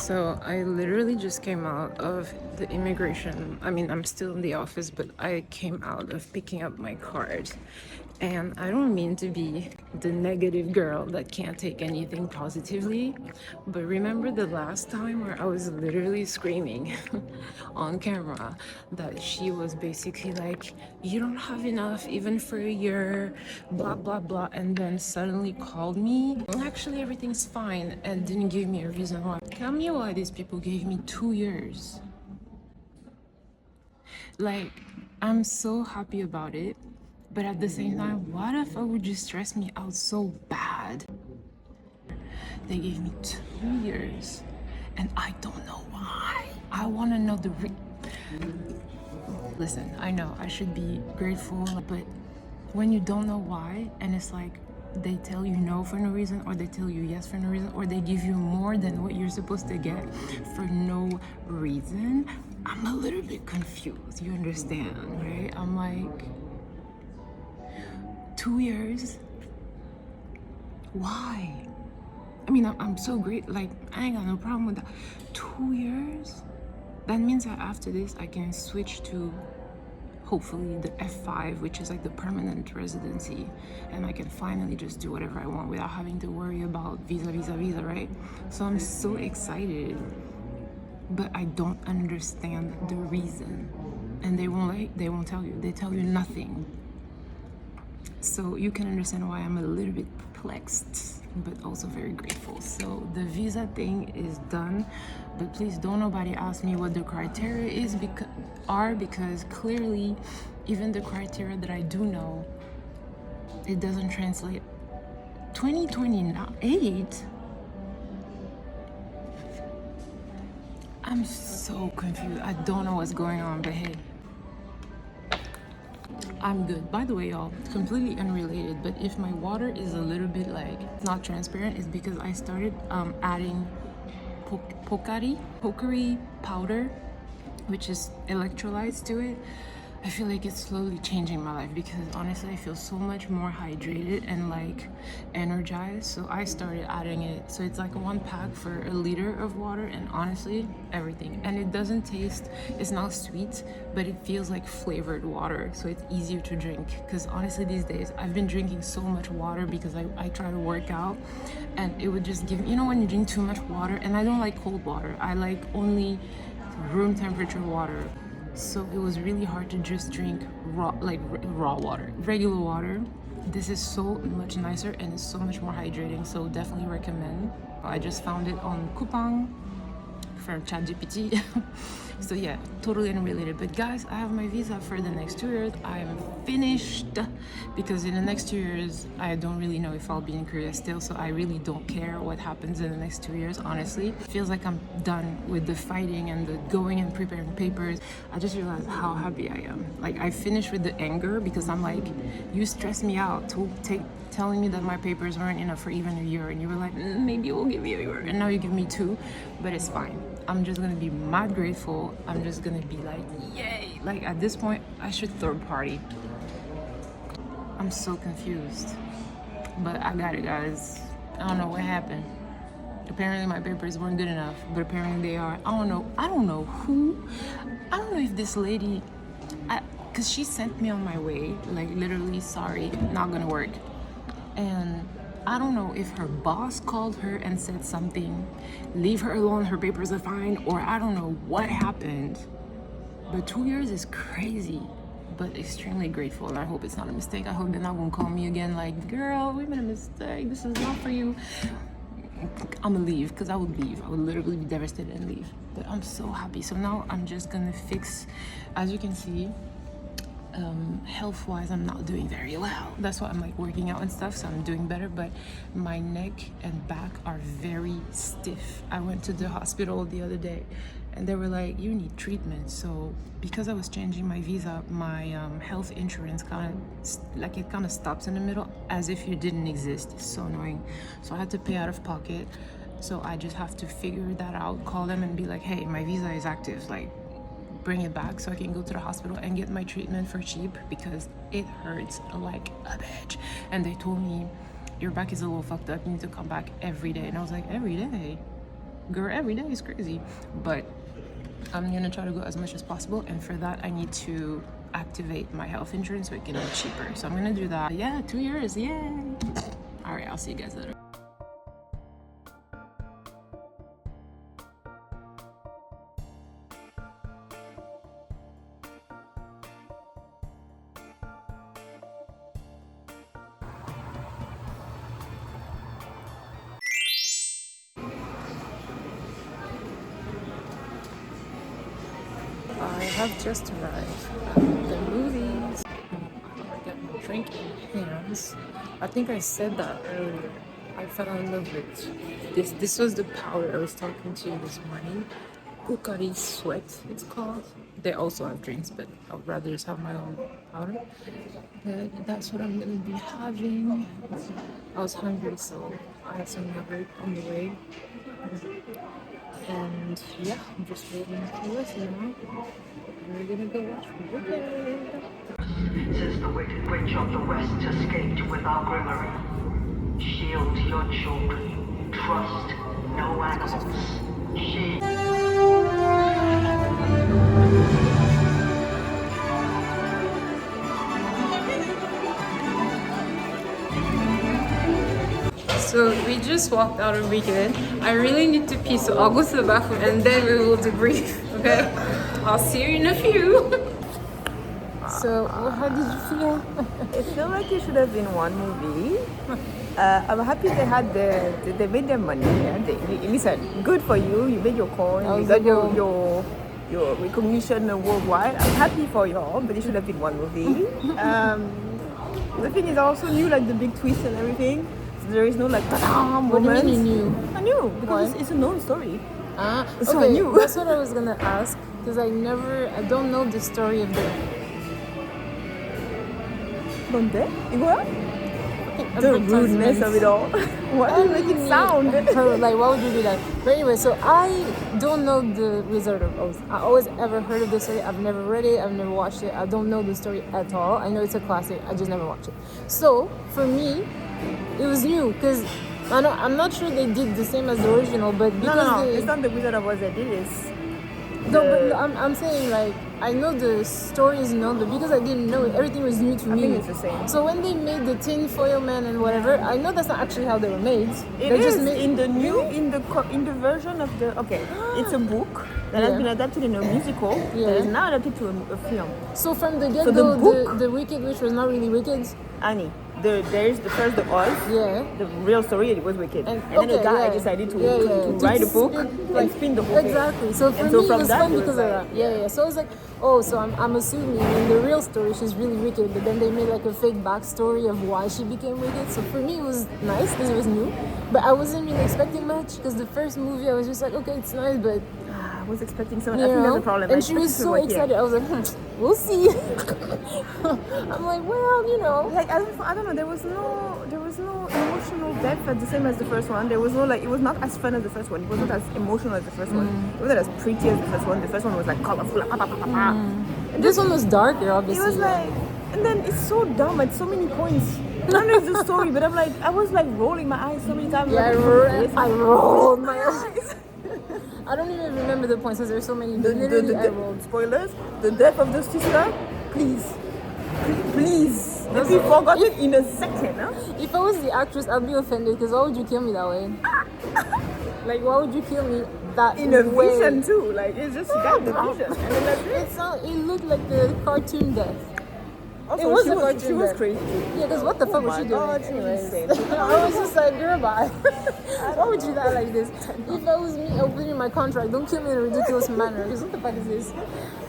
So I literally just came out of the immigration. I mean, I'm still in the office, but I came out of picking up my card. And I don't mean to be the negative girl that can't take anything positively, but remember the last time where I was literally screaming on camera that she was basically like, you don't have enough even for a year, blah, blah, blah, and then suddenly called me. Actually, everything's fine, and didn't give me a reason why. Tell me why these people gave me 2 years. Like, I'm so happy about it, but at the same time, what if it would just stress me out so bad? They gave me 2 years, and I don't know why. I want to know the Listen, I know I should be grateful, but when you don't know why, and it's like they tell you no for no reason, or they tell you yes for no reason, or they give you more than what you're supposed to get for no reason, I'm a little bit confused. You understand, right? I'm like, 2 years? Why? I mean, I'm so great. Like, I ain't got no problem with that. 2 years? That means that after this, I can switch to hopefully the F5, which is like the permanent residency, and I can finally just do whatever I want without having to worry about visa, right? So I'm so excited, but I don't understand the reason, and they won't tell you. They tell you nothing. So you can understand why I'm a little bit perplexed, but also very grateful. So the visa thing is done, but please don't nobody ask me what the criteria is because clearly, even the criteria that I do know, it doesn't translate. 2028? I'm so confused. I don't know what's going on, but hey, I'm good. By the way, y'all, completely unrelated, but if my water is a little bit like not transparent, it's because I started adding pokari powder, which is electrolytes to it. I feel like it's slowly changing my life because honestly I feel so much more hydrated and like energized, so I started adding it. So it's like 1 pack for a liter of water, and honestly everything, and it doesn't taste, it's not sweet, but it feels like flavored water, so it's easier to drink. Because honestly these days I've been drinking so much water because I try to work out, and it would just give, you know, when you drink too much water, and I don't like cold water, I like only room temperature water. So it was really hard to just drink raw water, regular water. This is so much nicer and it's so much more hydrating, so definitely recommend. I just found it on Coupang from ChatGPT. So yeah, totally unrelated. But guys, I have my visa for the next 2 years. I am finished because in the next 2 years, I don't really know if I'll be in Korea still. So I really don't care what happens in the next 2 years, honestly. Feels like I'm done with the fighting and the going and preparing papers. I just realized how happy I am. Like, I finished with the anger because I'm like, you stressed me out telling me that my papers weren't enough for even a year, and you were like, maybe we'll give you a year, and now you give me 2, but it's fine. I'm just gonna be mad grateful. I'm just gonna be like, yay! Like, at this point, I should third party. I'm so confused, but I got it, guys. I don't know what happened. Apparently my papers weren't good enough, but apparently they are. I don't know who. I don't know if this lady, because she sent me on my way, like literally, sorry, not gonna work. And I don't know if her boss called her and said something, leave her alone, her papers are fine, or I don't know what happened. But 2 years is crazy, but extremely grateful, and I hope it's not a mistake. I hope they're not gonna call me again like, girl, we made a mistake, this is not for you. I'm gonna leave, because I would leave. I would literally be devastated and leave. But I'm so happy. So now I'm just gonna fix, as you can see, health-wise I'm not doing very well. That's why I'm like working out and stuff, so I'm doing better, but my neck and back are very stiff. I went to the hospital the other day and they were like, you need treatment. So because I was changing my visa, my health insurance kind of stops in the middle as if you didn't exist. It's so annoying. So I had to pay out of pocket. So I just have to figure that out, call them and be like, hey, my visa is active, like bring it back so I can go to the hospital and get my treatment for cheap because it hurts like a bitch. And they told me, your back is a little fucked up, you need to come back every day. And I was like, every day? girl, every day is crazy. But I'm gonna try to go as much as possible, and for that I need to activate my health insurance so it can be cheaper. So I'm gonna do that. Yeah, 2 years, yay! All right, I'll see you guys later. I have just arrived at the movies. I got my drink in hands. I think I said that earlier. I fell in love with this. This was the powder I was talking to you this morning. Kukari Sweat, it's called. They also have drinks, but I would rather just have my own powder. But that's what I'm gonna be having. I was hungry, so I had some yogurt on the way. And yeah, I'm just waiting for us now. We're gonna go watch Wicked. Since the wicked witch of the west escaped with our grimory, shield your children. Trust no animals. She. So we just walked out of Wicked. I really need to pee, so I'll go to the bathroom and then we will debrief. Okay? I'll see you in a few. So, how did you feel? I feel like it should have been one movie. I'm happy they had they made their money. Yeah? Listen, good for you. You made your coin. You got your recognition worldwide. I'm happy for y'all, but it should have been one movie. The thing is, I also knew like the big twist and everything. So there is no like moment. What do you mean you knew? I knew because it's a known story. So I knew. That's what I was gonna ask because I don't know the story of the. ¿Dónde? ¿Igual? The rudeness of it all. Why do you make it sound? Like, why would you do that? But anyway, so I don't know the Wizard of Oz. I always ever heard of the story. I've never read it. I've never watched it. I don't know the story at all. I know it's a classic. I just never watched it. So for me, it was new because I'm not sure they did the same as the original, but because no. It's not the Wizard of Oz that did it. No, but I'm saying like I know the story is known, but because I didn't know it, everything was new to me. I think it's the same. So when they made the tin foil man and whatever, I know that's not actually how they were made. It they is just made in the new in the version of the it's a book that has been adapted in a musical that is now adapted to a film. So from the get-go, the Wicked Witch was not really wicked. Annie. There is the first the Oz. Yeah. The real story it was wicked. And then the guy decided to write a book and spin the whole thing. Exactly. So for me it was fun because of that. Yeah. So I was like, oh, so I'm assuming in the real story she's really wicked, but then they made like a fake backstory of why she became wicked. So for me it was nice because it was new, but I wasn't really expecting much because the first movie I was just like, okay, it's nice, but I was expecting something. I think that's the problem. And she was so excited. I was like, we'll see. I'm like, well, like I don't know. There was no emotional depth at the same as the first one. There was no like. It was not as fun as the first one. It was not as emotional as the first one. It was not as pretty as the first one. The first one was like colorful. And this one was darker, obviously. It was like, and then it's so dumb at so many points. I don't know if it's the story, but I was like rolling my eyes so many times. Yeah, I rolled my eyes. I don't even remember the points because there's so many. Spoilers. The death of the sister. Please. We forgot it in a second. Huh? If I was the actress, I'd be offended because why would you kill me that way? Like, why would you kill me that in a vision too? Like, it's just you got the vision. And then that's it looked like the cartoon death. Also, it was a cartoon. She was crazy. Yeah, because what the fuck was she doing? God, I was just like, girl, bye. Why would you die like this? If I was me, I would put in my contract, don't kill me in a ridiculous manner. Because what the fuck is this?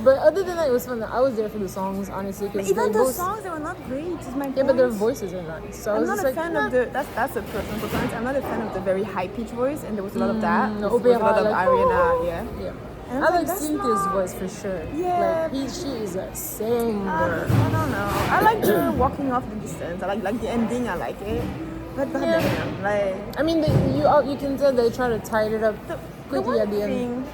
But other than that, it was fun. I was there for the songs, honestly. Even the songs, they were not great. Is my point. Yeah, but their voices are nice. So I'm not a fan of the. That's a personal preference. I'm not a fan of the very high pitched voice, and there was a lot of that. There was a lot of Ariana. Yeah. I like Cynthia's voice for sure. Yeah. Like, she is a singer. I don't know. I like the walking off the distance. I like the ending. I like it. But goddamn, like. I mean, you can tell they try to tie it up quickly at the end.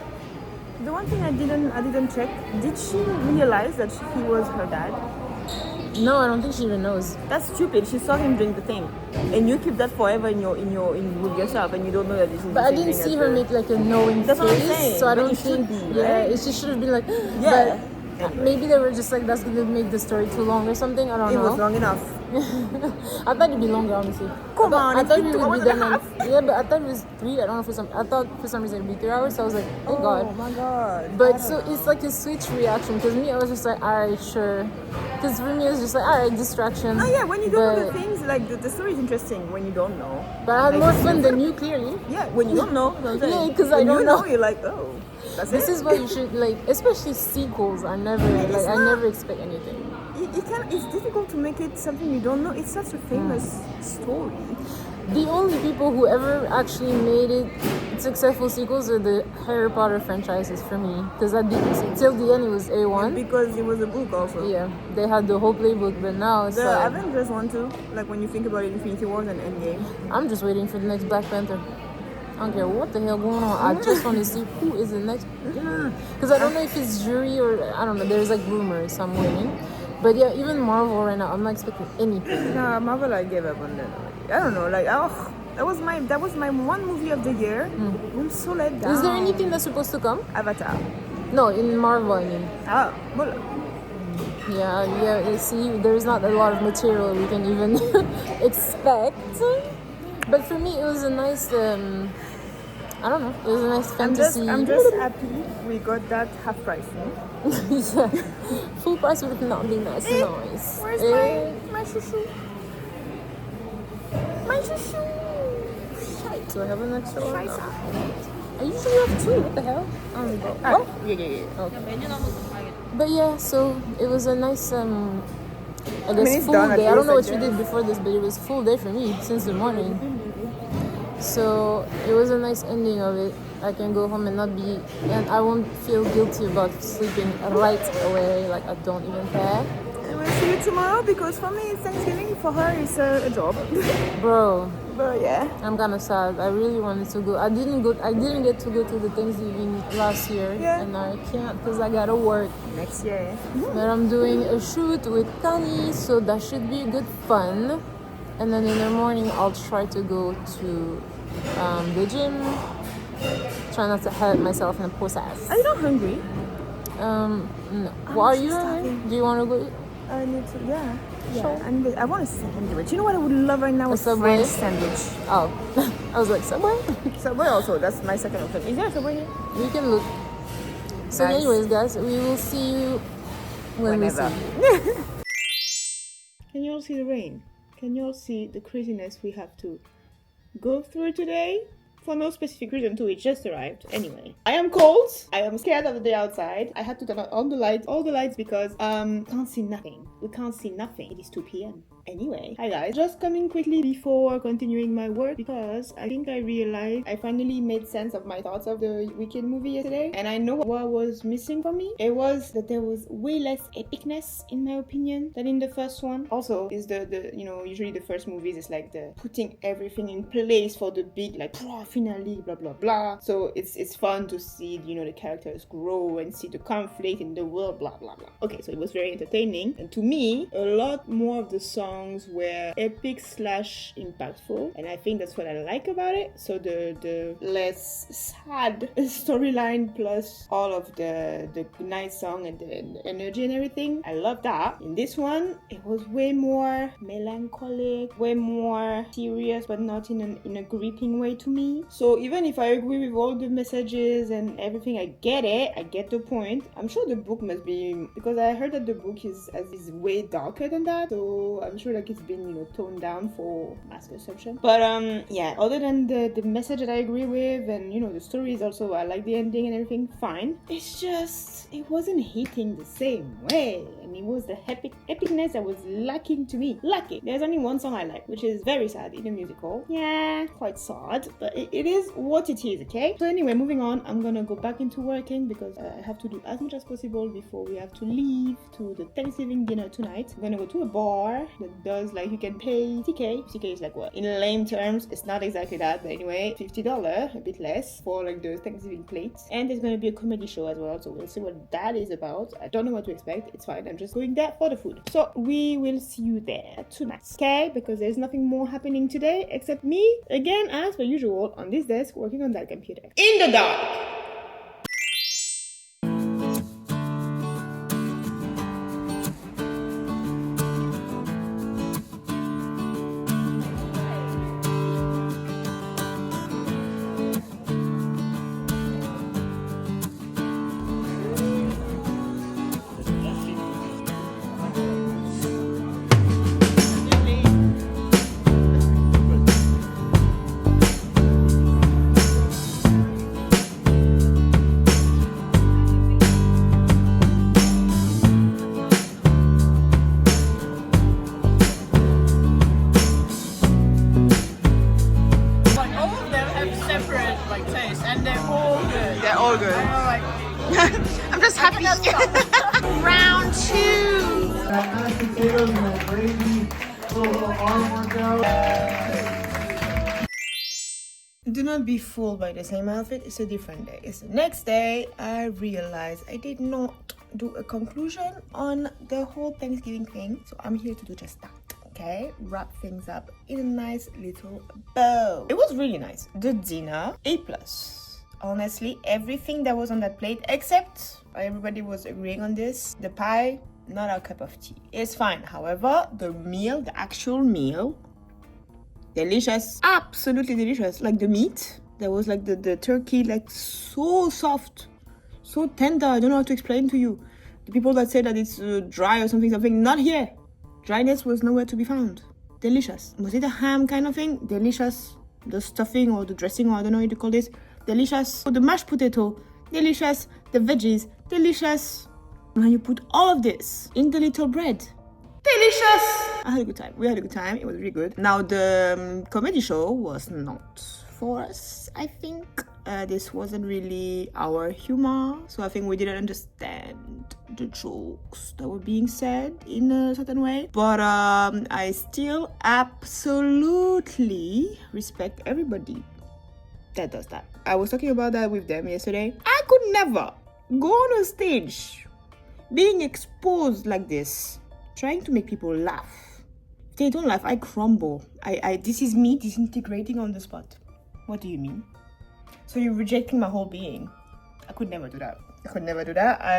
The one thing I didn't check. Did she realize that he was her dad? No, I don't think she even knows. That's stupid. She saw him drink the thing, and you keep that forever with yourself, and you don't know that this is. But I didn't see her make like a knowing That's face, what I'm saying. so I But don't it should think. be, right? Yeah, she should have been like. Yeah. But maybe they were just like, that's gonna make the story too long or something. I don't know. It was long enough. I thought it'd be longer, honestly. Come on, I it's thought been we 2 would hours be and a done. half. Yeah, but I thought it was 3. I don't know I thought for some reason it'd be 3 hours. So I was like, thank God. Oh my God. But so it's like a switch reaction because me, I was just like, alright, sure. Because for me, it's just like, alright, distraction. Oh yeah, when you don't know But- the things, like the story is interesting when you don't know. But I had Like, more fun than you, clearly. Yeah, when you don't know. You know what I'm saying? Yeah, 'cause I When don't you know. you're like, oh, that's This it. is why you should like, especially sequels. I never it's I not- never expect anything. It's difficult to make it something you don't know. It's such a famous story. The only people who ever actually made it successful sequels are the Harry Potter franchises for me, because till the end it was A1. Because it was a book also. Yeah, they had the whole playbook, but now it's The like Avengers one too. Like when you think about it, Infinity Wars and Endgame. I'm just waiting for the next Black Panther. I don't care what the hell going on. I just want to see who is the next. Because I don't know if it's jury or I don't know. There's like rumors, so I'm waiting. But yeah, even Marvel right now, I'm not expecting anything. Nah, Marvel I gave up on that already. I don't know, like that was my one movie of the year. I'm so let down. Is there anything that's supposed to come? Avatar. No, in Marvel, I mean. Ah, well, Yeah. You see, there's not a lot of material we can even expect. But for me, it was a nice. I don't know. It was a nice fantasy. I'm just happy we got that half price. Yeah. Full price would not be nice. Nice. Where's my shushu? My shushu. Shite. Do I have an extra one? Scheiße. I usually have 2. What the hell? Oh, Yeah. but yeah, so it was a nice, I guess, it's full done at day. I don't least, know I what you guess. did before this, but it was full day for me since the morning. So it was a nice ending of it. I can go home and and I won't feel guilty about sleeping right away. Like I don't even care. And we'll see you tomorrow because for me it's Thanksgiving. For her it's a job. Bro, But yeah. I'm kind of sad. I really wanted to go. I didn't get to go to the Thanksgiving last year, Yeah. and I can't because I gotta work. Next year. But I'm doing a shoot with Kani, so that should be good fun. And then in the morning, I'll try to go to the gym. Try not to hurt myself in the process. Are you not hungry? No. Well, are you? starving. Do you want to go eat? I need to. Yeah. Sure. I want to see sandwich. You know what I would love right now? A A Subway? French sandwich. Oh, I was like, Subway? Subway also. That's my second option. Is there a Subway here? We can look. So, Nice. anyways, guys, we will see you when Whenever. we see you. Can you all see the rain? Can you all see the craziness we have to go through today? For no specific reason too, it just arrived. Anyway, I am cold. I am scared of the day outside. I had to turn on all the lights because can't see nothing. We can't see nothing. It is 2 p.m. Anyway, hi guys. Just coming quickly before continuing my work because I think I realized I finally made sense of my thoughts of the weekend movie yesterday, and I know what was missing for me. It was that there was way less epicness in my opinion than in the first one. Also, is the usually the first movies is like the putting everything in place for the big like finale blah blah blah. So it's fun to see the characters grow and see the conflict in the world blah blah blah. Okay, so it was very entertaining, and to me a lot more of the songs were epic / impactful, and I think that's what I like about it. So the less sad storyline plus all of the nice song and the energy and everything, I love that. In this one it was way more melancholic, way more serious, but not in a gripping way to me. So even if I agree with all the messages and everything, I get it, I get the point. I'm sure the book must be, because I heard that the book is way darker than that, so I'm sure like it's been toned down for mass consumption. But yeah, other than the message that I agree with, and the stories also, I like the ending and everything, fine. It's just it wasn't hitting the same way, and it was the epicness that was lacking to me. Lacking. There's only one song I like, which is Very Sad in a musical. Yeah, quite sad, but it is what it is, okay? So anyway, moving on, I'm gonna go back into working because I have to do as much as possible before we have to leave to the Thanksgiving dinner tonight. I'm gonna go to a bar that does like you can pay TK is like what? In lame terms, it's not exactly that, but anyway, $50, a bit less for like the Thanksgiving plates. And there's gonna be a comedy show as well, so we'll see what that is about. I don't know what to expect. It's fine. I'm just going there for the food. So we will see you there tonight, okay? Because there's nothing more happening today except me again, as per usual, on this desk working on that computer in the dark. They're all good. I'm just happy. Round 2. Mashed potatoes and that gravy, little arm workout. Do not be fooled by the same outfit. It's a different day. It's the next day. I realized I did not do a conclusion on the whole Thanksgiving thing. So I'm here to do just that. Okay, wrap things up in a nice little bow. It was really nice. The dinner, A+. Honestly, everything that was on that plate, except everybody was agreeing on this, the pie, not our cup of tea. It's fine. However, the meal, the actual meal, delicious, absolutely delicious. Like the meat, there was like the turkey, like so soft, so tender. I don't know how to explain to you. The people that say that it's dry or something, not here. Dryness was nowhere to be found. Delicious. Was it a ham kind of thing? Delicious. The stuffing or the dressing, or I don't know what to call this. Delicious. The mashed potato, delicious. The veggies, delicious. When you put all of this in the little bread, delicious. I had a good time. We had a good time. It was really good. Now the comedy show was not for us, I think. This wasn't really our humor, so I think we didn't understand the jokes that were being said in a certain way. But I still absolutely respect everybody that does that. I was talking about that with them yesterday. I could never go on a stage being exposed like this, trying to make people laugh. If they don't laugh, I crumble. This is me disintegrating on the spot. What do you mean? So you're rejecting my whole being. I could never do that.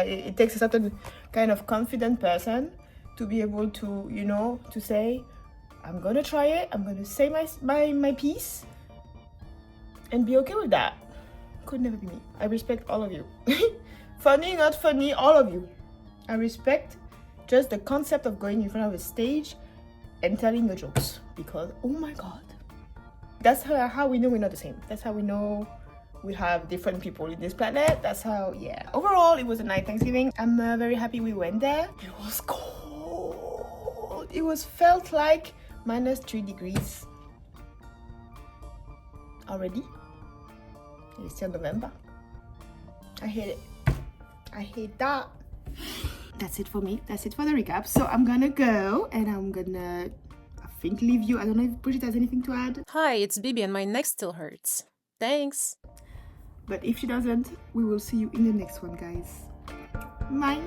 It takes a certain kind of confident person to be able to, you know, to say, I'm gonna try it, I'm gonna say my piece and be okay with that. Could never be me. I respect all of you. Funny, not funny, all of you. I respect just the concept of going in front of a stage and telling your jokes, because oh my god, that's how we know we're not the same. That's how we know we have different people in this planet. That's how, yeah. Overall, it was a nice Thanksgiving. I'm very happy we went there. It was cold. It felt like -3 degrees already. It's still November. I hate it. I hate that. That's it for me. That's it for the recap. So I'm gonna go and I'm gonna, I think, leave you. I don't know if Brigitte has anything to add. Hi, it's Bibi and my neck still hurts. Thanks. But if she doesn't, we will see you in the next one, guys. Bye.